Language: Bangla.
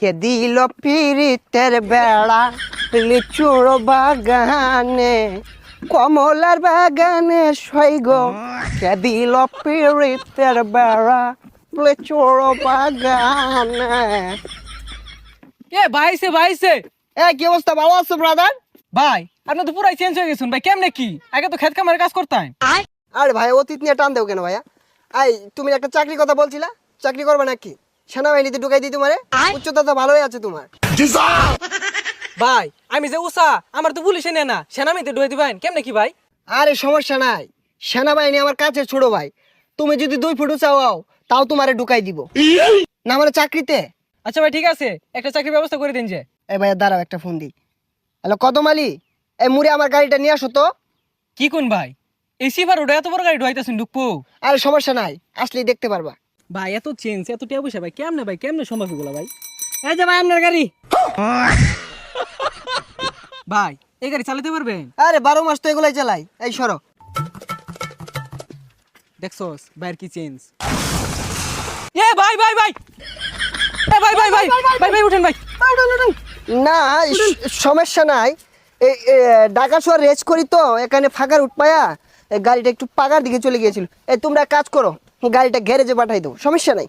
কে দিল পিরিতের বেড়া লিচুর বাগানে কমলার বাগানে সৈগ কে দিল পিরিতের বেড়া লিচুর বাগানে। এ ভাইছে ভাইছে কি অবস্থা, ভালো আছো ব্রাদার? ভাই আপনি তো পুরাই চেঞ্জ হয়ে গেছেন ভাই, কেমনে কি? আগে তো খেত খামারে কাজ করতেন। আরে ভাই অতীত নিয়ে টান দেও কেন ভাইয়া? তুমি একটা চাকরির কথা বলছিলা, চাকরি করবে নাকি? সেনাবাহিনীতে ঢুকাই দিই তোমারে, উচ্চতা তো ভালোই আছে তোমার। ভাই আমি যে উষা, আমার তো পুলিশে নেয় না, সেনামিতে ঢুয়ে দিবেন কেমনে কি ভাই? আরে সমস্যা নাই, সেনাবাহিনী আমার কাছে ছোট ভাই। তুমি যদি 2 ফুট চাও তাও তোমারে ঢুকাই দিব না মানে চাকরিতে। আচ্ছা ভাই ঠিক আছে, একটা চাকরির ব্যবস্থা করে দিন যে। এই ভাইয়া দাঁড়াও, একটা ফোন দিই। হ্যালো কদম আলী, এই মুড়ে আমার গাড়িটা নিয়ে আসো তো। কি কোন ভাই, এসি বার ওটা এত বড় গাড়ি ঢুয়াইতেছেন ঢুকবো? আরে সমস্যা নাই, আসলেই দেখতে পারবা। ভাই এত চেঞ্জ এত টিয়া পয়সা ভাই কেমনে সম্ভব এগুলো ভাই? এই যে ভাই আপনার গাড়ি। ভাই এই গাড়ি চালাতে পারবেন? আরে 12 মাস তো এগুলাই চালাই। এই সরো। দেখছস ভাইয়ের কি চেঞ্জ। এ ভাই ভাই ভাই এ ভাই ভাই ভাই ভাই ভাই উঠেন ভাই। না সমস্যা নাই, এই ঢাকা শহর রেস করি তো, এখানে ফাঁকার উঠপায়া গাড়িটা একটু পাকার দিকে চলে গিয়েছিল। এই তোমরা কাজ করো, গাড়িটা গ্যারেজে পাঠাই দাও, সমস্যা নাই।